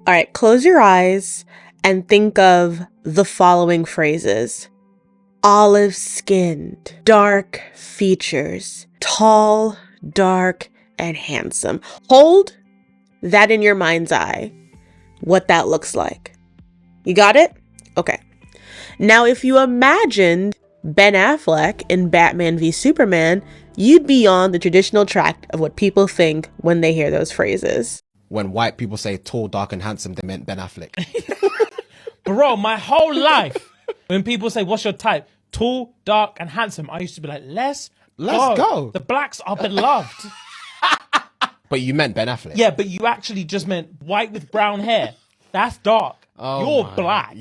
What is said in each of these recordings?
All right, close your eyes and think of the following phrases. Olive-skinned, dark features, tall, dark, and handsome. Hold that in your mind's eye, what that looks like. You got it? Okay. Now, if you imagined Ben Affleck in Batman v Superman, you'd be on the traditional track of what people think when they hear those phrases. When white people say tall, dark, and handsome, they meant Ben Affleck. Bro, my whole life, when people say, what's your type? Tall, dark, and handsome, I used to be like, let's go. The blacks are beloved. But you meant Ben Affleck. Yeah, but you actually just meant white with brown hair. That's dark. You're black.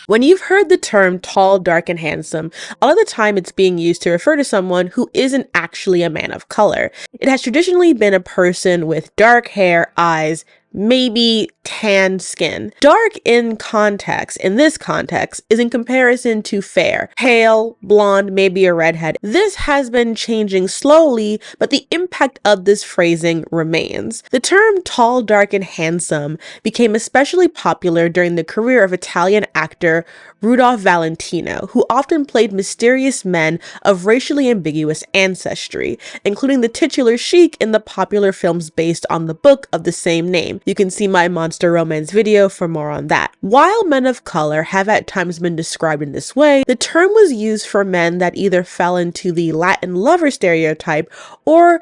When you've heard the term tall, dark, and handsome, a lot of the time it's being used to refer to someone who isn't actually a man of color. It has traditionally been a person with dark hair, eyes, maybe tan skin. Dark in this context, is in comparison to fair, pale, blonde, maybe a redhead. This has been changing slowly, but the impact of this phrasing remains. The term tall, dark, and handsome became especially popular during the career of Italian actor Rudolph Valentino, who often played mysterious men of racially ambiguous ancestry, including the titular Sheik in the popular films based on the book of the same name. You can see my Monster Romance video for more on that. While men of color have at times been described in this way, the term was used for men that either fell into the Latin lover stereotype or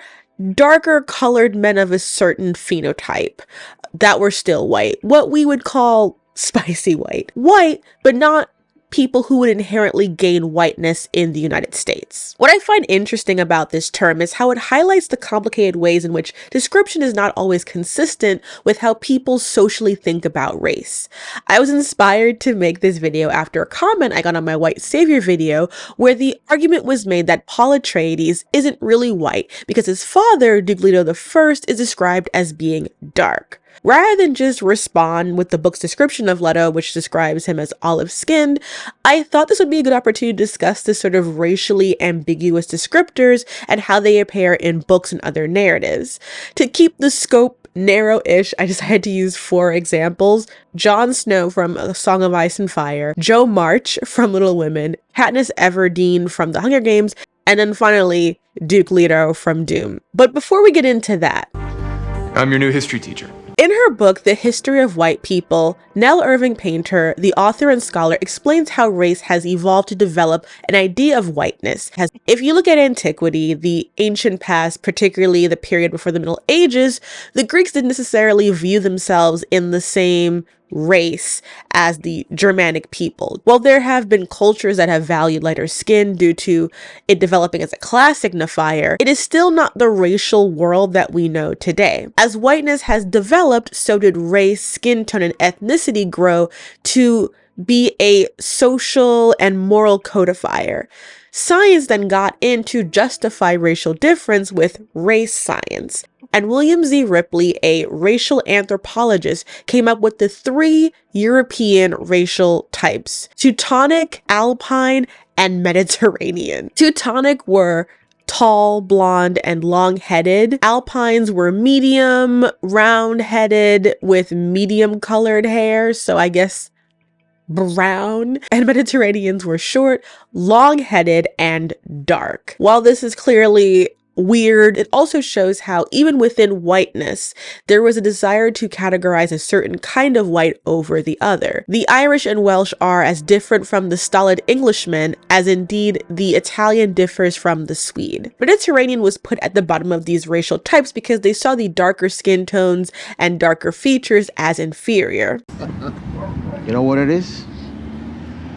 darker colored men of a certain phenotype that were still white, what we would call spicy white. White, but not people who would inherently gain whiteness in the United States. What I find interesting about this term is how it highlights the complicated ways in which description is not always consistent with how people socially think about race. I was inspired to make this video after a comment I got on my white savior video, where the argument was made that Paul Atreides isn't really white because his father, Duke Leto I, is described as being dark. Rather than just respond with the book's description of Leto, which describes him as olive-skinned, I thought this would be a good opportunity to discuss this sort of racially ambiguous descriptors and how they appear in books and other narratives. To keep the scope narrow-ish, I decided to use 4 examples: Jon Snow from A Song of Ice and Fire, Jo March from Little Women, Katniss Everdeen from The Hunger Games, and then finally, Duke Leto from Doom. But before we get into that, I'm your new history teacher. in her book, The History of White People, Nell Irving Painter, the author and scholar, explains how race has evolved to develop an idea of whiteness. If you look at antiquity, the ancient past, particularly the period before the Middle Ages, the Greeks didn't necessarily view themselves in the same race as the Germanic people. While there have been cultures that have valued lighter skin due to it developing as a class signifier, it is still not the racial world that we know today. As whiteness has developed, so did race, skin tone, and ethnicity grow to be a social and moral codifier. Science then got in to justify racial difference with race science. And William Z. Ripley, a racial anthropologist, came up with the 3 European racial types: Teutonic, Alpine, and Mediterranean. Teutonic were tall, blonde, and long-headed. Alpines were medium, round-headed, with medium-colored hair, so I guess brown. And Mediterraneans were short, long-headed, and dark. While this is clearly weird, it also shows how even within whiteness, there was a desire to categorize a certain kind of white over the other. The Irish and Welsh are as different from the stolid Englishman as indeed the Italian differs from the Swede. Mediterranean was put at the bottom of these racial types because they saw the darker skin tones and darker features as inferior. You know what it is?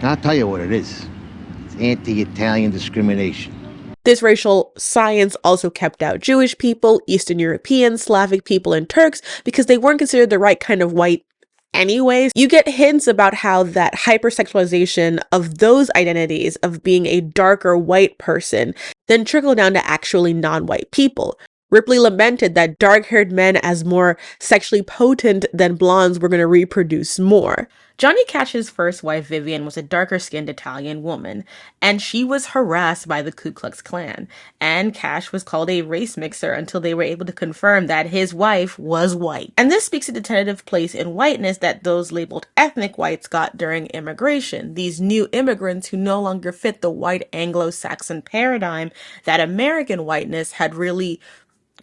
I'll tell you what it is. It's anti-Italian discrimination. This racial science also kept out Jewish people, Eastern Europeans, Slavic people, and Turks because they weren't considered the right kind of white anyways. You get hints about how that hypersexualization of those identities of being a darker white person then trickle down to actually non-white people. Ripley lamented that dark-haired men as more sexually potent than blondes were going to reproduce more. Johnny Cash's first wife, Vivian, was a darker-skinned Italian woman, and she was harassed by the Ku Klux Klan, and Cash was called a race mixer until they were able to confirm that his wife was white. And this speaks to the tentative place in whiteness that those labeled ethnic whites got during immigration, these new immigrants who no longer fit the white Anglo-Saxon paradigm that American whiteness had really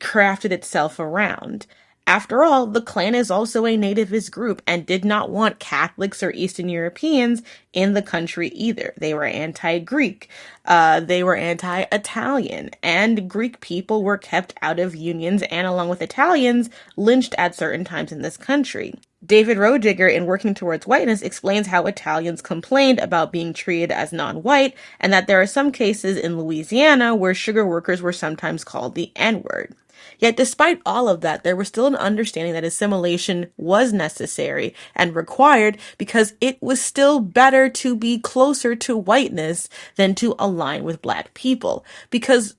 crafted itself around. After all, the Klan is also a nativist group and did not want Catholics or Eastern Europeans in the country either. They were anti-Greek, they were anti-Italian, and Greek people were kept out of unions and, along with Italians, lynched at certain times in this country. David Roediger, in Working Towards Whiteness, explains how Italians complained about being treated as non-white, and that there are some cases in Louisiana where sugar workers were sometimes called the N-word. Yet despite all of that, there was still an understanding that assimilation was necessary and required because it was still better to be closer to whiteness than to align with Black people. Because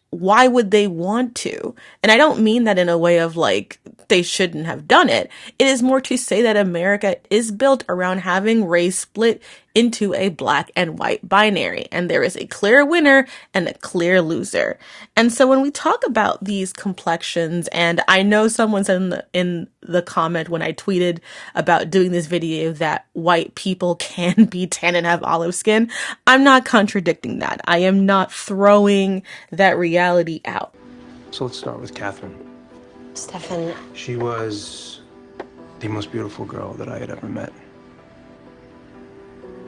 why would they want to? And I don't mean that in a way of like, they shouldn't have done it. It is more to say that America is built around having race split into a Black and white binary. And there is a clear winner and a clear loser. And so when we talk about these complexions, and I know someone said in the comment when I tweeted about doing this video that white people can be tan and have olive skin, I'm not contradicting that. I am not throwing that reality out. So let's start with Catherine. Stefan. She was the most beautiful girl that I had ever met.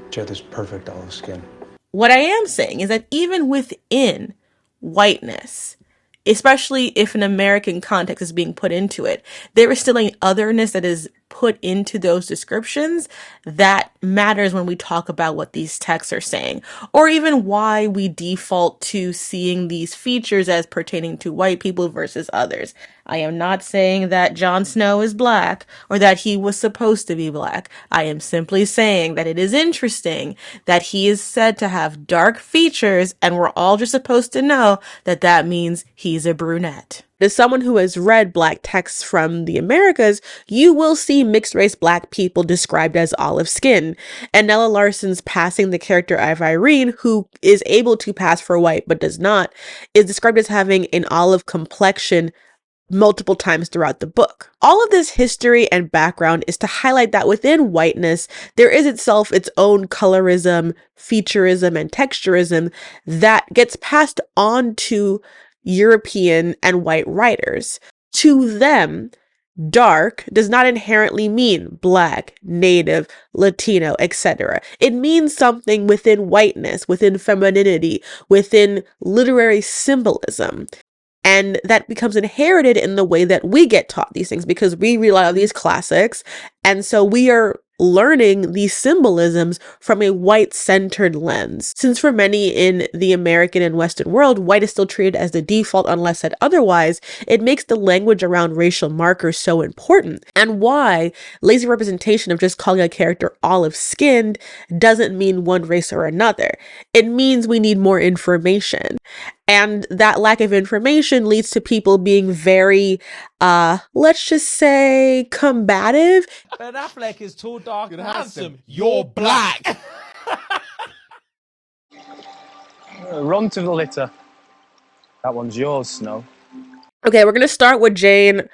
She had this perfect olive skin. What I am saying is that even within whiteness, especially if an American context is being put into it, there is still an otherness that is put into those descriptions that matters when we talk about what these texts are saying, or even why we default to seeing these features as pertaining to white people versus others. I am not saying that Jon Snow is Black or that he was supposed to be Black. I am simply saying that it is interesting that he is said to have dark features, and we're all just supposed to know that that means he's a brunette. As someone who has read Black texts from the Americas, you will see mixed race Black people described as olive skin. And Nella Larsen's passing the character of Irene, who is able to pass for white but does not, is described as having an olive complexion multiple times throughout the book. All of this history and background is to highlight that within whiteness, there is itself its own colorism, featureism, and texturism that gets passed on to European and white writers. To them, dark does not inherently mean Black, Native, Latino, etc. It means something within whiteness, within femininity, within literary symbolism. And that becomes inherited in the way that we get taught these things because we rely on these classics. And so we are learning these symbolisms from a white-centered lens. Since for many in the American and Western world, white is still treated as the default unless said otherwise, it makes the language around racial markers so important. And why lazy representation of just calling a character olive-skinned doesn't mean one race or another. It means we need more information. And that lack of information leads to people being very, let's just say, combative. Ben Affleck is tall, dark, and handsome. You're Black. Run to the litter. That one's yours, Snow. Okay, we're going to start with Jane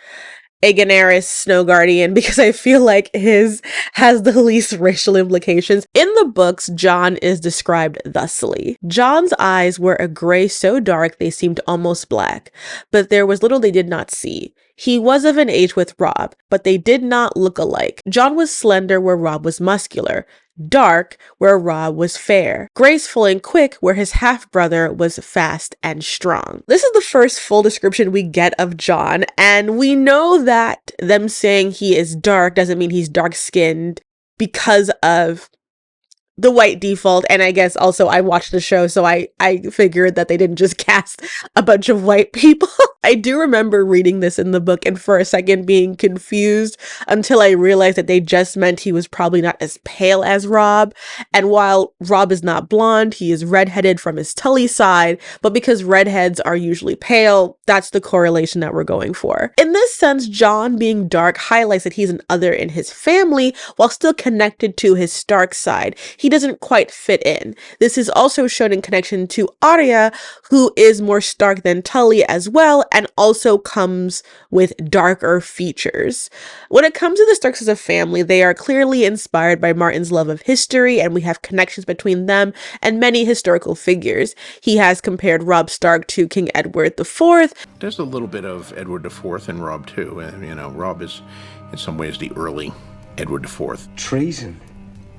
Aegonaris Snow Guardian because I feel like his has the least racial implications. In the books, Jon is described thusly. Jon's eyes were a gray so dark they seemed almost black, but there was little they did not see. He was of an age with Robb, but they did not look alike. Jon was slender where Robb was muscular, dark where Robb was fair, graceful and quick where his half-brother was fast and strong. This is the first full description we get of Jon, and we know that them saying he is dark doesn't mean he's dark-skinned because of the white default, and I guess also I watched the show, so I figured that they didn't just cast a bunch of white people. I do remember reading this in the book and for a second being confused until I realized that they just meant he was probably not as pale as Rob. And while Rob is not blonde, he is redheaded from his Tully side, but because redheads are usually pale, that's the correlation that we're going for. In this sense, Jon being dark highlights that he's an other in his family while still connected to his Stark side. He doesn't quite fit in. This is also shown in connection to Arya, who is more Stark than Tully as well, and also comes with darker features. When it comes to the Starks as a family, they are clearly inspired by Martin's love of history, and we have connections between them and many historical figures. He has compared Robb Stark to King Edward IV. There's a little bit of Edward IV in Robb too. Robb is in some ways the early Edward IV. Treason.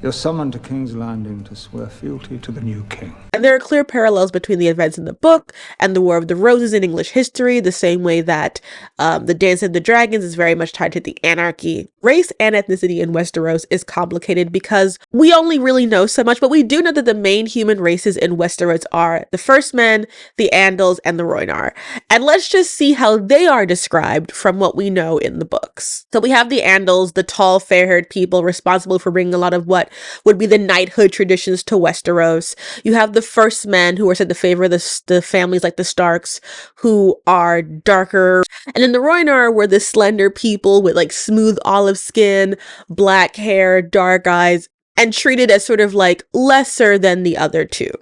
You're summoned to King's Landing to swear fealty to the new king. And there are clear parallels between the events in the book and the War of the Roses in English history, the same way that the Dance of the Dragons is very much tied to the anarchy. Race and ethnicity in Westeros is complicated because we only really know so much, but we do know that the main human races in Westeros are the First Men, the Andals, and the Rhoynar. And let's just see how they are described from what we know in the books. So we have the Andals, the tall, fair-haired people responsible for bringing a lot of what would be the knighthood traditions to Westeros. You have the First Men, who are said to favor the families like the Starks, who are darker. And then the Rhoynar were the slender people with like smooth olive skin, black hair, dark eyes, and treated as sort of like lesser than the other two.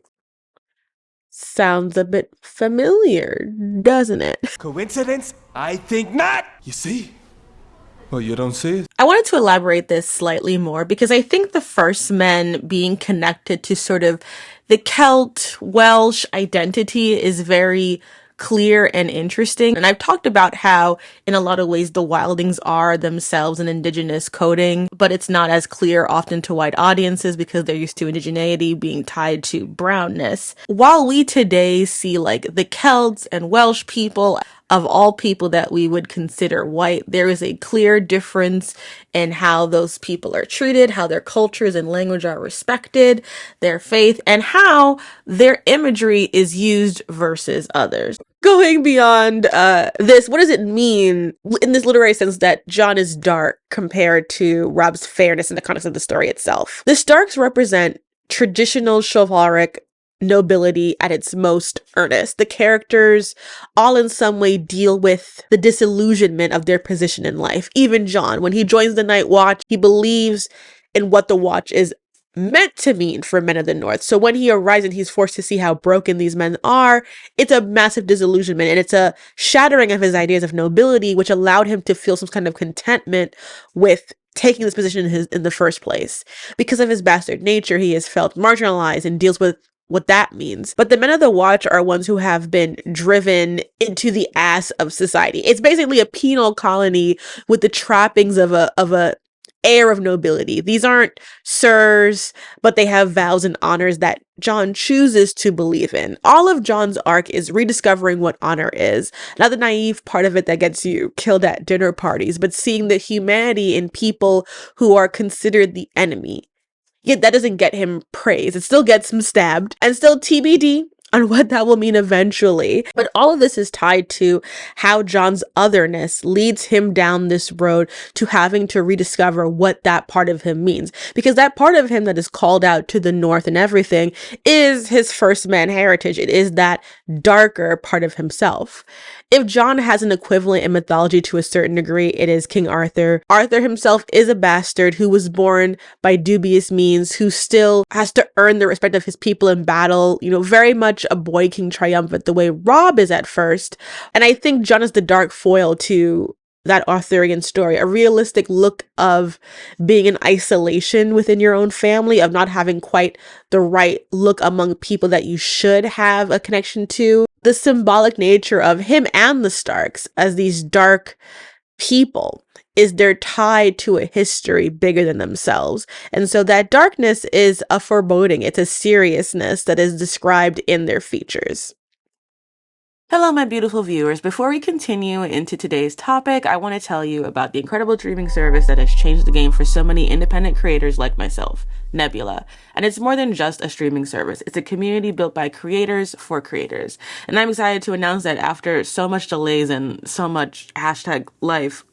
Sounds a bit familiar, doesn't it? Coincidence? I think not. You see? Well, you don't see it. I wanted to elaborate this slightly more because I think the First Men being connected to sort of the Celt Welsh identity is very clear and interesting. And I've talked about how in a lot of ways the Wildings are themselves an indigenous coding, but it's not as clear often to white audiences because they're used to indigeneity being tied to brownness. While we today see like the Celts and Welsh people, of all people that we would consider white, there is a clear difference in how those people are treated, how their cultures and language are respected, their faith, and how their imagery is used versus others. Going beyond this, what does it mean in this literary sense that Jon is dark compared to Robb's fairness in the context of the story itself? The Starks represent traditional chivalric nobility at its most earnest. The characters all in some way deal with the disillusionment of their position in life. Even Jon, when he joins the Night Watch, he believes in what the Watch is meant to mean for men of the North. So when he arrives and he's forced to see how broken these men are, it's a massive disillusionment and it's a shattering of his ideas of nobility, which allowed him to feel some kind of contentment with taking this position in the first place. Because of his bastard nature, he has felt marginalized and deals with what that means. But the men of the Watch are ones who have been driven into the ass of society. It's basically a penal colony with the trappings of a air of nobility. These aren't sirs, but they have vows and honors that Jon chooses to believe in. All of Jon's arc is rediscovering what honor is. Not the naive part of it that gets you killed at dinner parties, but seeing the humanity in people who are considered the enemy. Yet that doesn't get him praise. It still gets him stabbed, and still TBD on what that will mean eventually. But all of this is tied to how Jon's otherness leads him down this road to having to rediscover what that part of him means. Because that part of him that is called out to the North and everything is his First Man heritage. It is that darker part of himself. If Jon has an equivalent in mythology to a certain degree, it is King Arthur. Arthur himself is a bastard who was born by dubious means, who still has to earn the respect of his people in battle, very much a boy king triumphant the way Robb is at first. And I think Jon is the dark foil to that Arthurian story, a realistic look of being in isolation within your own family, of not having quite the right look among people that you should have a connection to. The symbolic nature of him and the Starks as these dark people is they're tied to a history bigger than themselves. And so that darkness is a foreboding. It's a seriousness that is described in their features. Hello, my beautiful viewers. Before we continue into today's topic, I want to tell you about the incredible streaming service that has changed the game for so many independent creators like myself, Nebula. And it's more than just a streaming service. It's a community built by creators for creators. And I'm excited to announce that after so much delays and so much #life,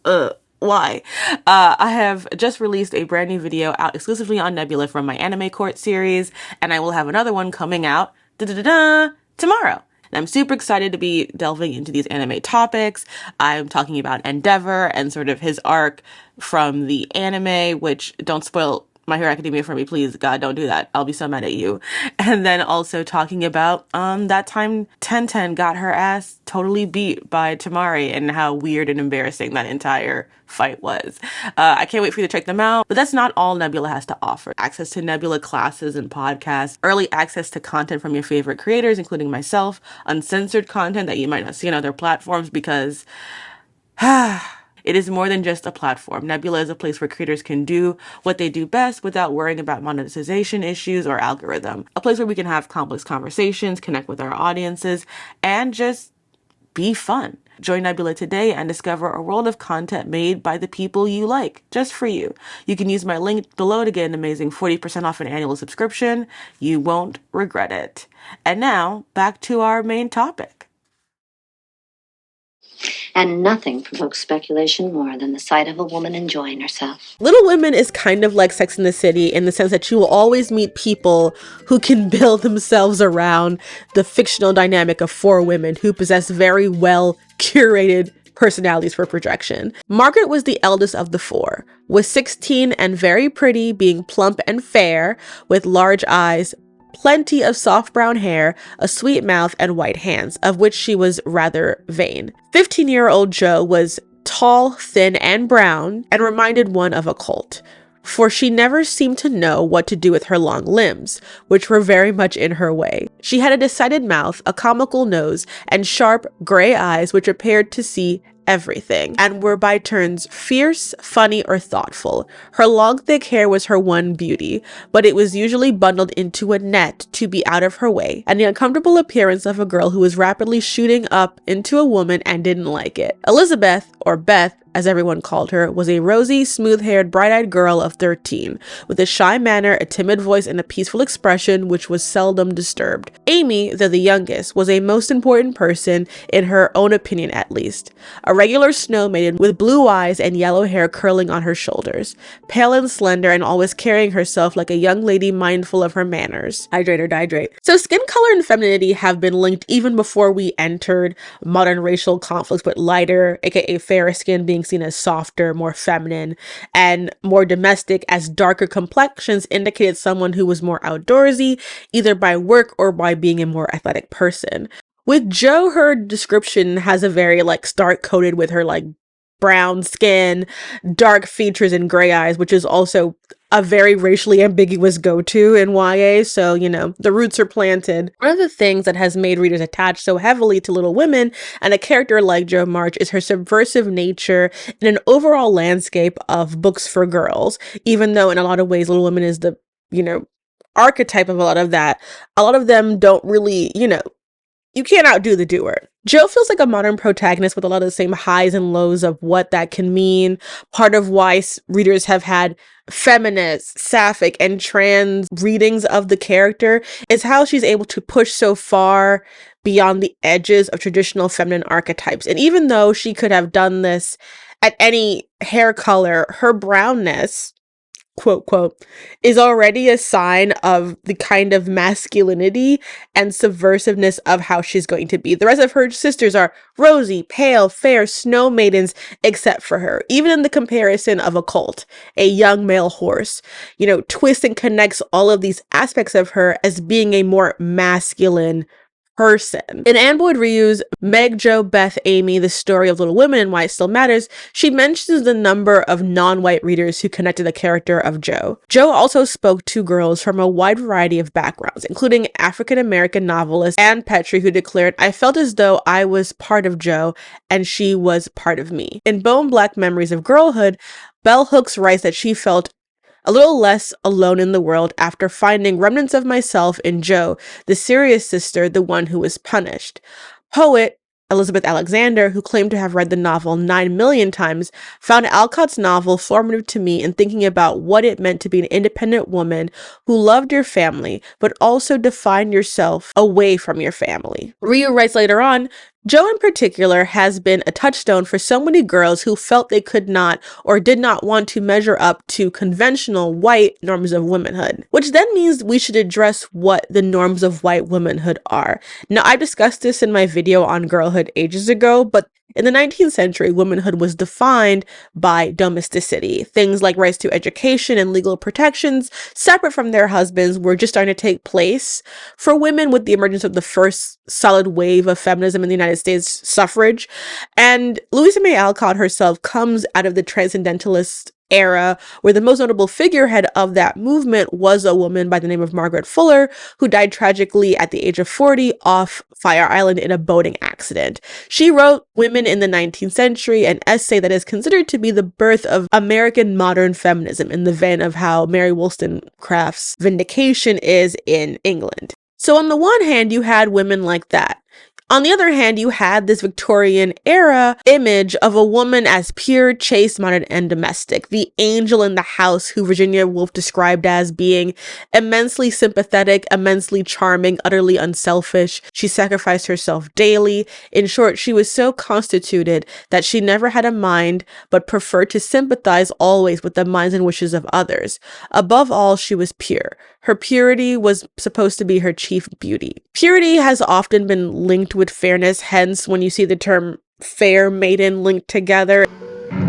why? I have just released a brand new video out exclusively on Nebula from my Anime Court series, and I will have another one coming out tomorrow. And I'm super excited to be delving into these anime topics. I'm talking about Endeavor and sort of his arc from the anime, which don't spoil My Hero Academia for me, please. God, don't do that. I'll be so mad at you. And then also talking about that time Tenten got her ass totally beat by Tamari and how weird and embarrassing that entire fight was. I can't wait for you to check them out. But that's not all Nebula has to offer. Access to Nebula classes and podcasts, early access to content from your favorite creators, including myself, uncensored content that you might not see on other platforms because it is more than just a platform. Nebula is a place where creators can do what they do best without worrying about monetization issues or algorithm. A place where we can have complex conversations, connect with our audiences, and just be fun. Join Nebula today and discover a world of content made by the people you like, just for you. You can use my link below to get an amazing 40% off an annual subscription. You won't regret it. And now, back to our main topic. And nothing provokes speculation more than the sight of a woman enjoying herself. Little Women is kind of like Sex and the City in the sense that you will always meet people who can build themselves around the fictional dynamic of four women who possess very well curated personalities for projection. Margaret was the eldest of the four, was 16 and very pretty, being plump and fair, with large eyes, plenty of soft brown hair, a sweet mouth, and white hands, of which she was rather vain. 15-year-old Jo was tall, thin, and brown, and reminded one of a colt, for she never seemed to know what to do with her long limbs, which were very much in her way. She had a decided mouth, a comical nose, and sharp, gray eyes which appeared to see everything, and were by turns fierce, funny, or thoughtful. Her long, thick hair was her one beauty, but it was usually bundled into a net to be out of her way, and the uncomfortable appearance of a girl who was rapidly shooting up into a woman and didn't like it. Elizabeth, or Beth, as everyone called her, was a rosy, smooth-haired, bright-eyed girl of 13, with a shy manner, a timid voice, and a peaceful expression which was seldom disturbed. Amy, though the youngest, was a most important person, in her own opinion at least. A regular snow maiden with blue eyes and yellow hair curling on her shoulders, pale and slender, and always carrying herself like a young lady mindful of her manners. Hydrate or dihydrate. So skin color and femininity have been linked even before we entered modern racial conflicts, with lighter, aka fairer skin, being seen as softer, more feminine, and more domestic, as darker complexions indicated someone who was more outdoorsy, either by work or by being a more athletic person. With Jo, her description has a very stark coated with her brown skin, dark features, and gray eyes, which is also a very racially ambiguous go-to in YA, so, the roots are planted. One of the things that has made readers attach so heavily to Little Women and a character like Jo March is her subversive nature in an overall landscape of books for girls, even though in a lot of ways Little Women is the, archetype of a lot of that. A lot of them don't really, you can't outdo the doer. Jo feels like a modern protagonist with a lot of the same highs and lows of what that can mean. Part of why readers have had feminist, sapphic, and trans readings of the character is how she's able to push so far beyond the edges of traditional feminine archetypes. And even though she could have done this at any hair color, her brownness, quote, quote, is already a sign of the kind of masculinity and subversiveness of how she's going to be. The rest of her sisters are rosy, pale, fair, snow maidens, except for her. Even in the comparison of a colt, a young male horse, twists and connects all of these aspects of her as being a more masculine person. In Anne Boyd Rieux's Meg, Jo, Beth, Amy, The Story of Little Women and Why It Still Matters, she mentions the number of non-white readers who connected the character of Jo. Jo also spoke to girls from a wide variety of backgrounds, including African-American novelist Anne Petrie, who declared, "I felt as though I was part of Jo and she was part of me." In Bone Black Memories of Girlhood, Bell Hooks writes that she felt a little less alone in the world after finding remnants of myself in Jo, the serious sister, the one who was punished. Poet Elizabeth Alexander, who claimed to have read the novel 9 million times, found Alcott's novel formative to me in thinking about what it meant to be an independent woman who loved your family, but also defined yourself away from your family. Rioux writes later on, Jo in particular has been a touchstone for so many girls who felt they could not or did not want to measure up to conventional white norms of womanhood, which then means we should address what the norms of white womanhood are. Now, I discussed this in my video on girlhood ages ago, but in the 19th century, womanhood was defined by domesticity. Things like rights to education and legal protections, separate from their husbands, were just starting to take place. For women, with the emergence of the first solid wave of feminism in the United States, suffrage. And Louisa May Alcott herself comes out of the transcendentalist era, where the most notable figurehead of that movement was a woman by the name of Margaret Fuller, who died tragically at the age of 40 off Fire Island in a boating accident. She wrote Women in the 19th Century, an essay that is considered to be the birth of American modern feminism in the vein of how Mary Wollstonecraft's Vindication is in England. So on the one hand, you had women like that. On the other hand, you had this Victorian era image of a woman as pure, chaste, modern, and domestic. The angel in the house, who Virginia Woolf described as being immensely sympathetic, immensely charming, utterly unselfish. She sacrificed herself daily. In short, she was so constituted that she never had a mind, but preferred to sympathize always with the minds and wishes of others. Above all, she was pure. Her purity was supposed to be her chief beauty. Purity has often been linked with fairness, hence when you see the term fair maiden linked together.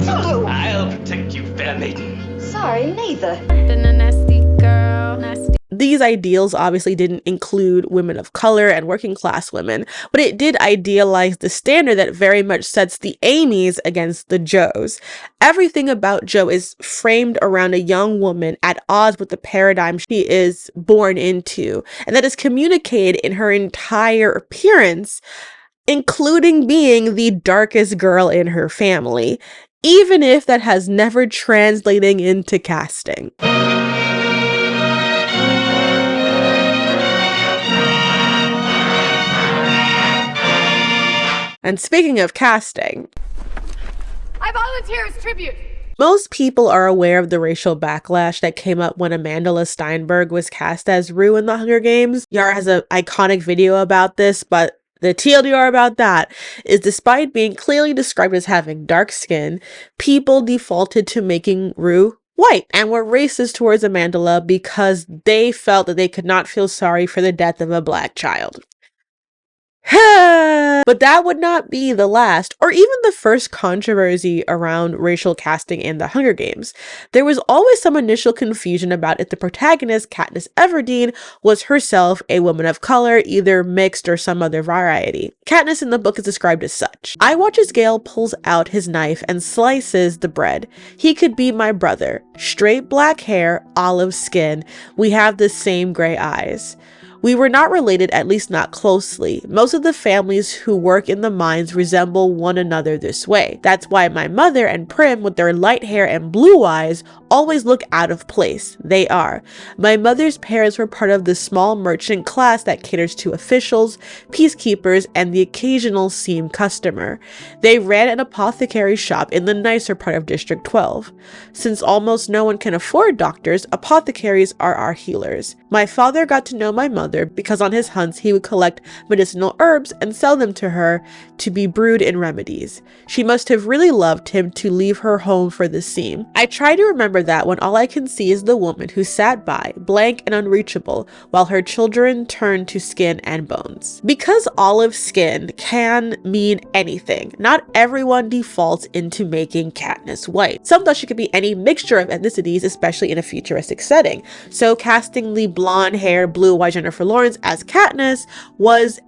Hello. I'll protect you, fair maiden. Sorry, neither. Nasty girl, nasty. These ideals obviously didn't include women of color and working class women, but it did idealize the standard that very much sets the Amys against the Joes. Everything about Jo is framed around a young woman at odds with the paradigm she is born into, and that is communicated in her entire appearance, including being the darkest girl in her family, even if that has never translated into casting. And speaking of casting, I volunteer as tribute. most people are aware of the racial backlash that came up when Amanda Steinberg was cast as Rue in The Hunger Games. Yara has an iconic video about this, but the TLDR about that is, despite being clearly described as having dark skin, people defaulted to making Rue white and were racist towards Amanda because they felt that they could not feel sorry for the death of a black child. But that would not be the last or even the first controversy around racial casting in The Hunger Games. There was always some initial confusion about if the protagonist, Katniss Everdeen, was herself a woman of color, either mixed or some other variety. Katniss in the book is described as such. I watch as Gale pulls out his knife and slices the bread. He could be my brother. Straight black hair, olive skin. We have the same gray eyes. We were not related, at least not closely. Most of the families who work in the mines resemble one another this way. That's why my mother and Prim, with their light hair and blue eyes, always look out of place. They are. My mother's parents were part of the small merchant class that caters to officials, peacekeepers, and the occasional seam customer. They ran an apothecary shop in the nicer part of District 12. Since almost no one can afford doctors, apothecaries are our healers. My father got to know my mother because on his hunts he would collect medicinal herbs and sell them to her to be brewed in remedies. She must have really loved him to leave her home for the seam. I try to remember that when all I can see is the woman who sat by, blank and unreachable, while her children turned to skin and bones. Because olive skin can mean anything, not everyone defaults into making Katniss white. Some thought she could be any mixture of ethnicities, especially in a futuristic setting. So casting the blonde-haired, blue-eyed Jennifer Lawrence as Katniss was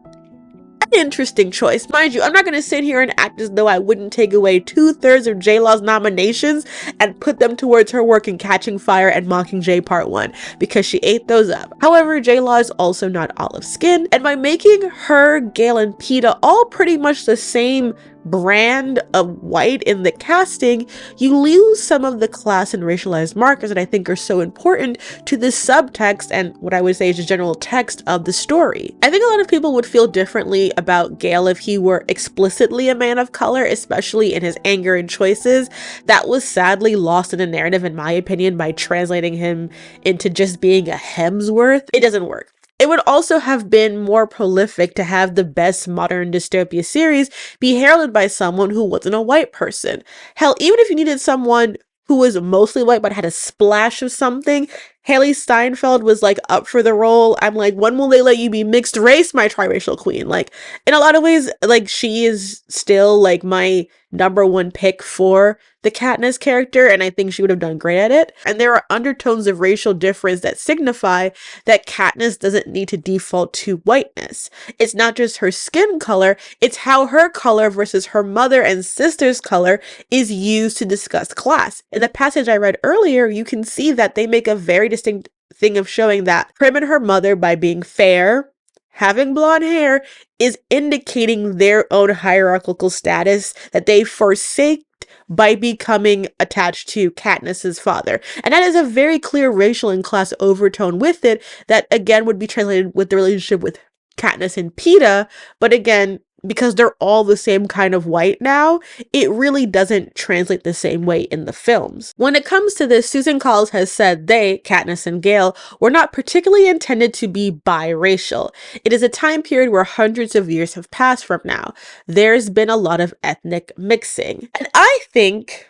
an interesting choice. Mind you, I'm not going to sit here and act as though I wouldn't take away 2/3 of J-Law's nominations and put them towards her work in Catching Fire and Mockingjay Part 1, because she ate those up. However, J-Law is also not olive skin, and by making her, Gale, and Peeta all pretty much the same brand of white in the casting, you lose some of the class and racialized markers that I think are so important to the subtext and what I would say is the general text of the story. I think a lot of people would feel differently about Gale if he were explicitly a man of color, especially in his anger and choices. That was sadly lost in the narrative, in my opinion, by translating him into just being a Hemsworth. It doesn't work. It would also have been more prolific to have the best modern dystopia series be heralded by someone who wasn't a white person. Hell, even if you needed someone who was mostly white but had a splash of something, Haley Steinfeld was like up for the role. I'm like, when will they let you be mixed race, my triracial queen? Like, in a lot of ways, like, she is still like my number one pick for the Katniss character, and I think she would have done great at it. And there are undertones of racial difference that signify that Katniss doesn't need to default to whiteness. It's not just her skin color, it's how her color versus her mother and sister's color is used to discuss class. In the passage I read earlier, you can see that they make a very distinct thing of showing that Prim and her mother, by being fair, having blonde hair, is indicating their own hierarchical status that they forsake by becoming attached to Katniss's father. And that is a very clear racial and class overtone with it that again would be translated with the relationship with Katniss and Peeta, but again, because they're all the same kind of white now, it really doesn't translate the same way in the films. When it comes to this, Susan Collins has said they, Katniss and Gale, were not particularly intended to be biracial. It is a time period where hundreds of years have passed from now. There's been a lot of ethnic mixing. And I think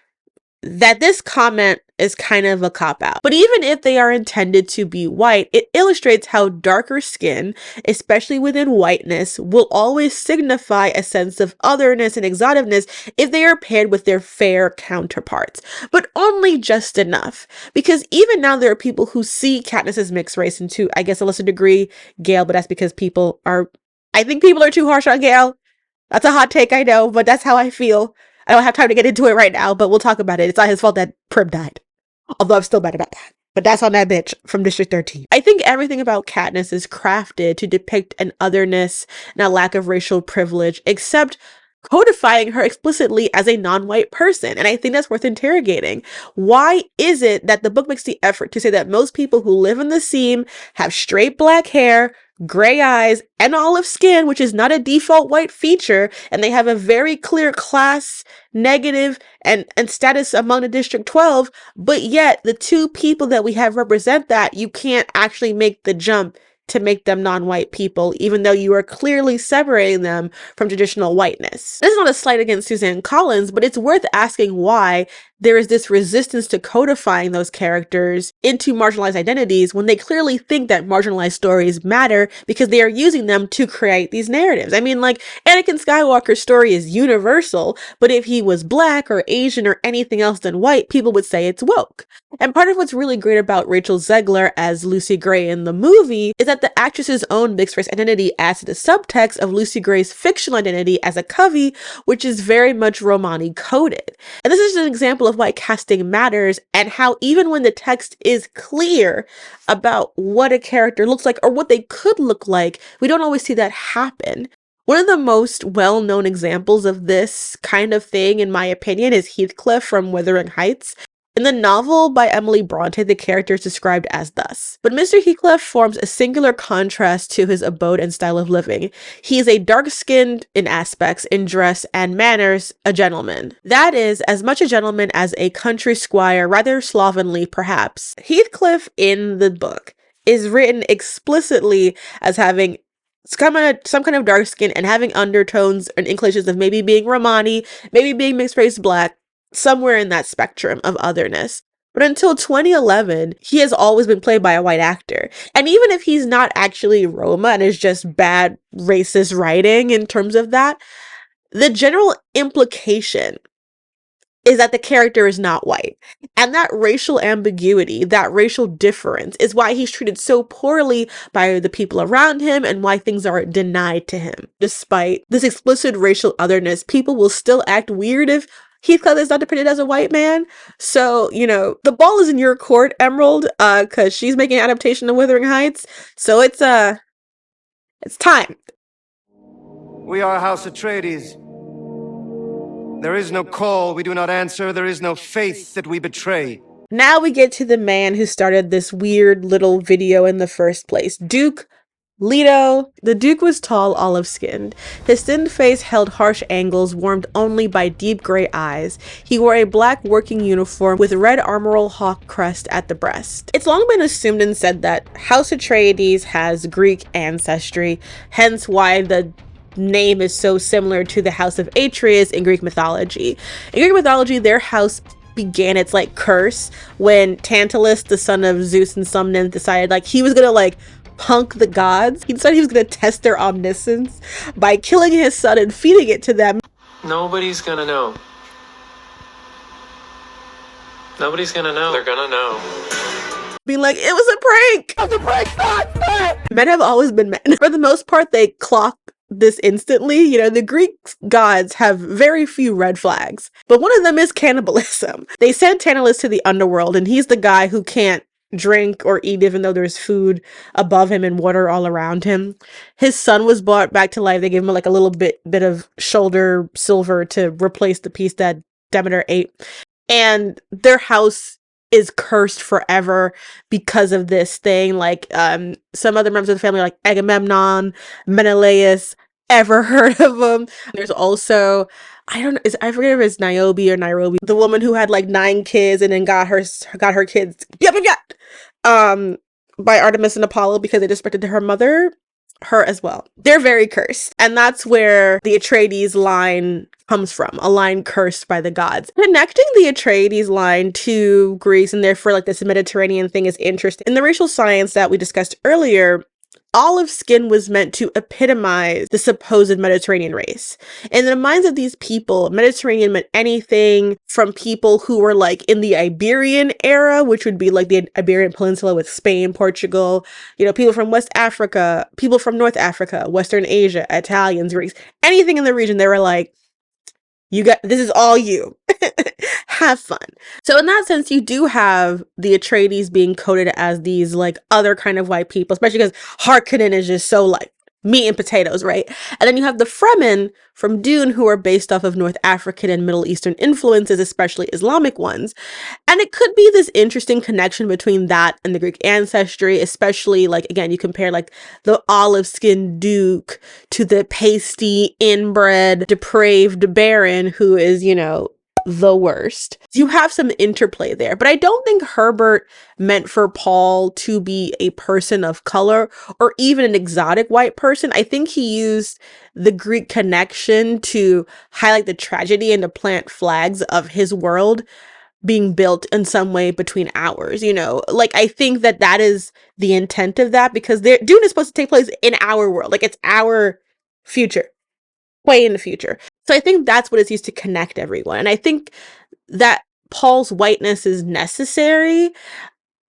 that this comment is kind of a cop-out. But even if they are intended to be white, it illustrates how darker skin, especially within whiteness, will always signify a sense of otherness and exotiveness if they are paired with their fair counterparts. But only just enough. Because even now there are people who see Katniss as mixed race, and to, I guess, a lesser degree, Gale, but that's because I think people are too harsh on Gale. That's a hot take, I know, but that's how I feel. I don't have time to get into it right now, but we'll talk about it. It's not his fault that Prim died. Although I'm still mad about that. But that's on that bitch from District 13. I think everything about Katniss is crafted to depict an otherness and a lack of racial privilege, except codifying her explicitly as a non-white person. And I think that's worth interrogating. Why is it that the book makes the effort to say that most people who live in the seam have straight black hair, gray eyes, and olive skin, which is not a default white feature, and they have a very clear class negative and status among the District 12, but yet the two people that we have represent that, you can't actually make the jump to make them non-white people, even though you are clearly separating them from traditional whiteness. This is not a slight against Suzanne Collins, but it's worth asking why there is this resistance to codifying those characters into marginalized identities when they clearly think that marginalized stories matter because they are using them to create these narratives. I mean, like, Anakin Skywalker's story is universal, but if he was black or Asian or anything else than white, people would say it's woke. And part of what's really great about Rachel Zegler as Lucy Gray in the movie is that the actress's own mixed race identity adds to the subtext of Lucy Gray's fictional identity as a Covey, which is very much Romani coded. And this is an example of why casting matters and how even when the text is clear about what a character looks like or what they could look like, we don't always see that happen. One of the most well-known examples of this kind of thing, in my opinion, is Heathcliff from Wuthering Heights. In the novel by Emily Bronte, the character is described as thus. But Mr. Heathcliff forms a singular contrast to his abode and style of living. He is a dark-skinned in aspects, in dress and manners, a gentleman. That is, as much a gentleman as a country squire, rather slovenly perhaps. Heathcliff in the book is written explicitly as having some kind of dark skin and having undertones and inclinations of maybe being Romani, maybe being mixed race black, somewhere in that spectrum of otherness. But until 2011, he has always been played by a white actor. And even if he's not actually Roma and is just bad racist writing in terms of that, the general implication is that the character is not white. And that racial ambiguity, that racial difference is why he's treated so poorly by the people around him and why things are denied to him. Despite this explicit racial otherness, people will still act weird if Heathcliff is not depicted as a white man. So, you know, the ball is in your court, Emerald, because she's making an adaptation of Wuthering Heights. So it's time. We are House Atreides. There is no call we do not answer. There is no faith that we betray. Now we get to the man who started this weird little video in the first place, Duke Leto. The Duke was tall, olive-skinned. His thin face held harsh angles warmed only by deep gray eyes. He wore a black working uniform with red armoral hawk crest at the breast. It's long been assumed and said that House Atreides has Greek ancestry, hence why the name is so similar to the House of Atreus in Greek mythology. In Greek mythology, their house began its like curse when Tantalus, the son of Zeus and some nymph, decided like he was gonna like punk the gods. He decided he was gonna test their omniscience by killing his son and feeding it to them. Nobody's gonna know. Nobody's gonna know. They're gonna know. Being like, it was a prank! It was a prank! Stop! Men have always been men. For the most part, they clock this instantly. You know, the Greek gods have very few red flags, but one of them is cannibalism. They sent Tantalus to the underworld, and he's the guy who can't drink or eat even though there's food above him and water all around him. His son was brought back to life. They gave him like a little bit of shoulder silver to replace the piece that Demeter ate. And their house is cursed forever because of this thing. Like some other members of the family like Agamemnon, Menelaus. Ever heard of them? There's also, I forget if it's Niobe or Nairobi, the woman who had like 9 kids and then got her kids by Artemis and Apollo because they disrespected her mother, her as well. They're very cursed. And that's where the Atreides line comes from, a line cursed by the gods. Connecting the Atreides line to Greece and therefore like this Mediterranean thing is interesting. In the racial science that we discussed earlier, olive skin was meant to epitomize the supposed Mediterranean race. In the minds of these people, Mediterranean meant anything from people who were like in the Iberian era, which would be like the Iberian Peninsula with Spain, Portugal, you know, people from West Africa, people from North Africa, Western Asia, Italians, Greeks, anything in the region. They were like, this is all you. Have fun. So in that sense, you do have the Atreides being coded as these like other kind of white people, especially because Harkonnen is just so like meat and potatoes, right? And then you have the Fremen from Dune who are based off of North African and Middle Eastern influences, especially Islamic ones. And it could be this interesting connection between that and the Greek ancestry, especially like, again, you compare like the olive-skinned Duke to the pasty, inbred, depraved Baron who is, you know, the worst. You have some interplay there, but I don't think Herbert meant for Paul to be a person of color or even an exotic white person. I think he used the Greek connection to highlight the tragedy and to plant flags of his world being built in some way between ours, you know, like I think that is the intent of that because Dune is supposed to take place in our world, like it's our future, way in the future. So I think that's what it's used to connect everyone. And I think that Paul's whiteness is necessary,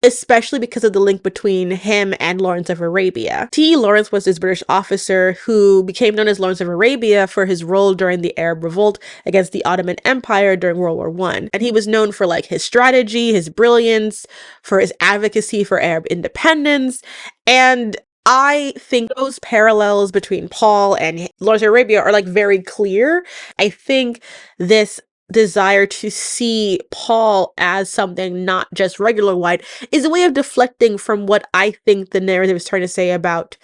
especially because of the link between him and Lawrence of Arabia. T. Lawrence was this British officer who became known as Lawrence of Arabia for his role during the Arab Revolt against the Ottoman Empire during World War I. And he was known for like his strategy, his brilliance, for his advocacy for Arab independence. And I think those parallels between Paul and Lawrence of Arabia are like very clear. I think this desire to see Paul as something not just regular white is a way of deflecting from what I think the narrative is trying to say about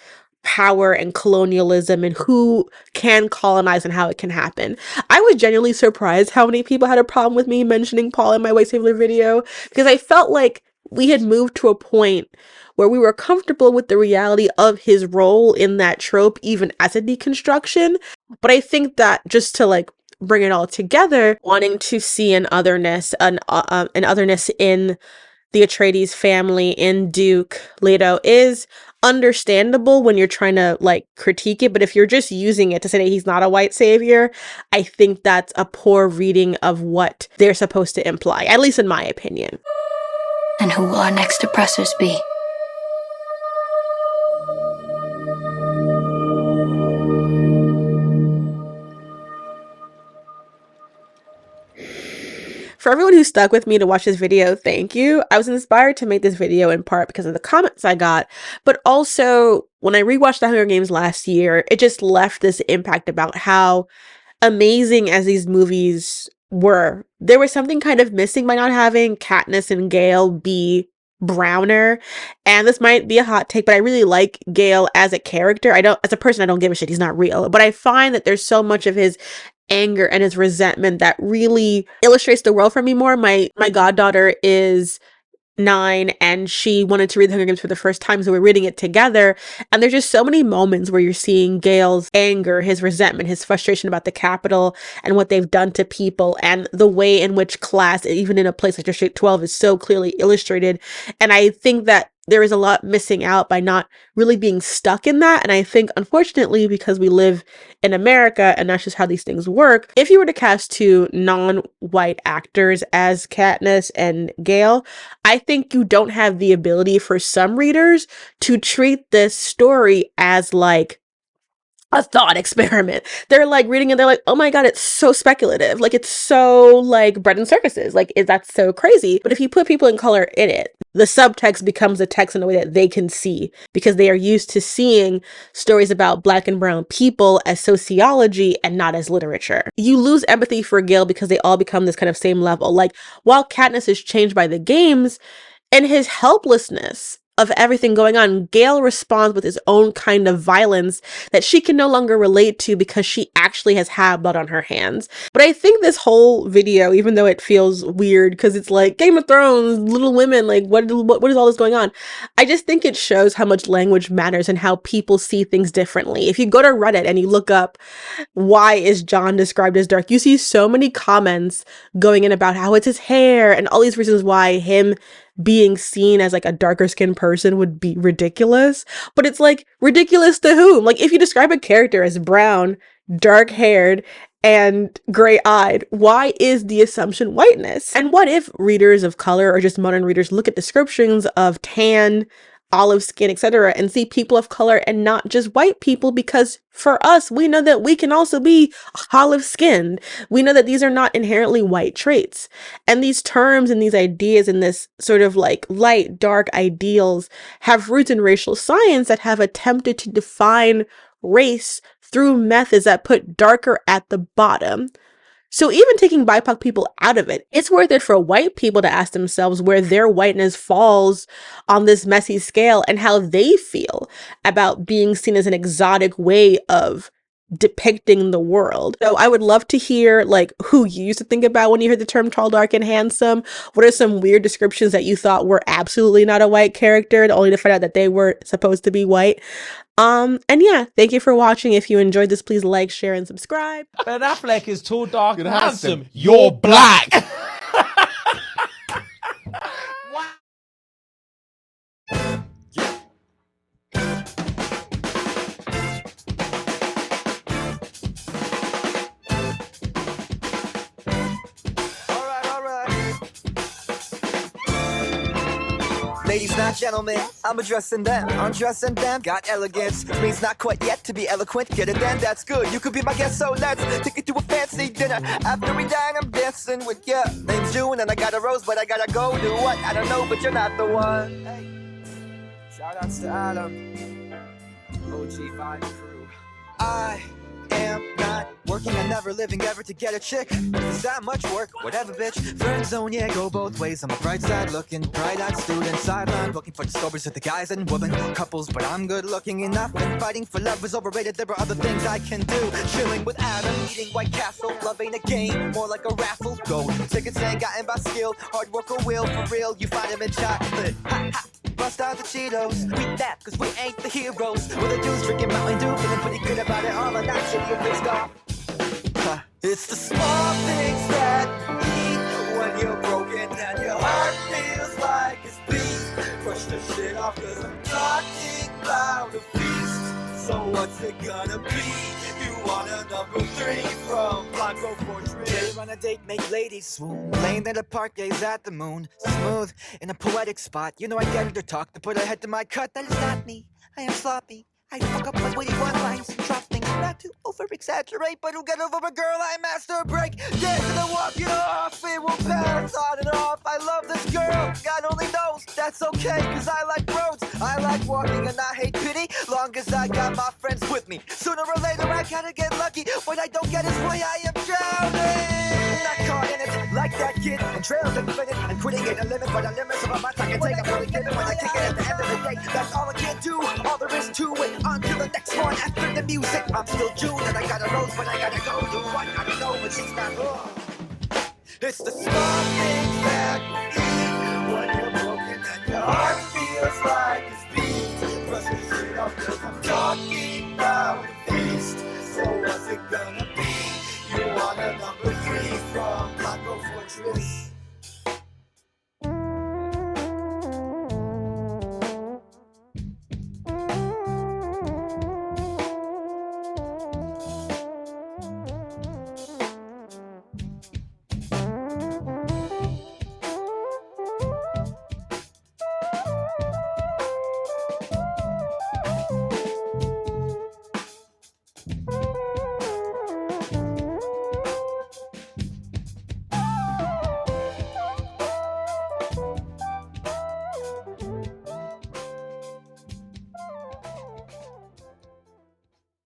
power and colonialism and who can colonize and how it can happen. I was genuinely surprised how many people had a problem with me mentioning Paul in my White Savior video because I felt like we had moved to a point where we were comfortable with the reality of his role in that trope, even as a deconstruction. But I think that just to like bring it all together, wanting to see an otherness in the Atreides family, in Duke Leto, is understandable when you're trying to like critique it. But if you're just using it to say that he's not a white savior, I think that's a poor reading of what they're supposed to imply, at least in my opinion. And who will our next oppressors be? For everyone who stuck with me to watch this video, thank you. I was inspired to make this video in part because of the comments I got, but also when I rewatched The Hunger Games last year, it just left this impact about how amazing as these movies were, there was something kind of missing by not having Katniss and Gale be browner. And this might be a hot take, but I really like Gale as a character. As a person, I don't give a shit. He's not real. But I find that there's so much of his anger and his resentment that really illustrates the world for me more. My goddaughter is 9 and she wanted to read The Hunger Games for the first time, so we're reading it together, and there's just so many moments where you're seeing Gale's anger, his resentment, his frustration about the Capitol and what they've done to people, and the way in which class, even in a place like District 12, is so clearly illustrated. And I think that there is a lot missing out by not really being stuck in that. And I think, unfortunately, because we live in America and that's just how these things work, if you were to cast 2 non-white actors as Katniss and Gale, I think you don't have the ability for some readers to treat this story as like a thought experiment. They're like reading it, they're like, oh my god, it's so speculative. Like, it's so like bread and circuses. Like, that's so crazy. But if you put people in color in it, the subtext becomes a text in a way that they can see, because they are used to seeing stories about Black and brown people as sociology and not as literature. You lose empathy for Gale because they all become this kind of same level. Like, while Katniss is changed by the games, in his helplessness of everything going on, Gale responds with his own kind of violence that she can no longer relate to because she actually has had blood on her hands. But I think this whole video, even though it feels weird because it's like Game of Thrones, Little Women, like what is all this going on? I just think it shows how much language matters and how people see things differently. If you go to Reddit and you look up why is Jon described as dark, you see so many comments going in about how it's his hair and all these reasons why him being seen as like a darker skinned person would be ridiculous. But it's like, ridiculous to whom? Like, if you describe a character as brown, dark haired, and gray eyed, why is the assumption whiteness? And what if readers of color or just modern readers look at descriptions of tan, olive skin, etc., and see people of color and not just white people? Because for us, we know that we can also be olive skinned. We know that these are not inherently white traits. And these terms and these ideas and this sort of like light, dark ideals have roots in racial science that have attempted to define race through methods that put darker at the bottom. So even taking BIPOC people out of it, it's worth it for white people to ask themselves where their whiteness falls on this messy scale and how they feel about being seen as an exotic way of depicting the world. So I would love to hear like who you used to think about when you heard the term tall, dark, and handsome. What are some weird descriptions that you thought were absolutely not a white character, only to find out that they were supposed to be white? And yeah, thank you for watching. If you enjoyed this, please like, share, and subscribe. Ben Affleck is tall, dark, and handsome. You're black. Ladies, not gentlemen, I'm addressing them, undressing them. Got elegance, means not quite yet to be eloquent. Get it then, that's good. You could be my guest, so let's take it to a fancy dinner. After we dine, I'm dancing with ya. Name's June, and I got a rose, but I gotta go do what? I don't know, but you're not the one. Hey. Shout outs to Adam, OG5 crew. I am not working on never living ever to get a chick. Is that much work? Whatever, bitch. Friend zone, yeah, go both ways. I'm a bright side looking, bright-eyed student. Sideline looking for discoveries with the guys and women couples, but I'm good looking enough. And fighting for love is overrated. There are other things I can do. Chilling with Adam, eating White Castle. Love ain't a game, more like a raffle. Gold tickets ain't gotten by skill. Hard work or will, for real. You find them in chocolate. Ha ha. Bust out the Cheetos, we that, cause we ain't the heroes. We're the dudes drinking Mountain Dew, feeling pretty good about it all. I'm not shitty or pissed off. It's the small things that eat when you're broken and your heart feels like it's beat. Crush the shit off cause I'm talking about a feast. So what's it gonna be? You want a number 3 from Blanco Fortress. Get on a date, make ladies swoon. Laying at a park, gaze at the moon. Smooth, in a poetic spot. You know I get her to talk, to put her head to my cut. That is not me, I am sloppy. I fuck up my witty one-lines and drop things. Not to over-exaggerate, but who'll get over a girl I master break. Dancing and walking off, it will pass on and off. I love this girl, God only knows that's okay, cause I like roads. I like walking and I hate pity, long as I got my friends with me. Sooner or later I gotta get lucky. What I don't get is why I am drowning. Not caught in it, like that kid, and trails infinite, and quitting ain't a limit, but a limit of a month I can take. I'm really kidding when I kick it at the end of the day. That's all I can do, all there is to it. On to the next one after the music. I'm still June and I got a rose, but I gotta go do what I don't know, but she's not wrong. It's the small things that you need when you're broken and your heart feels like it's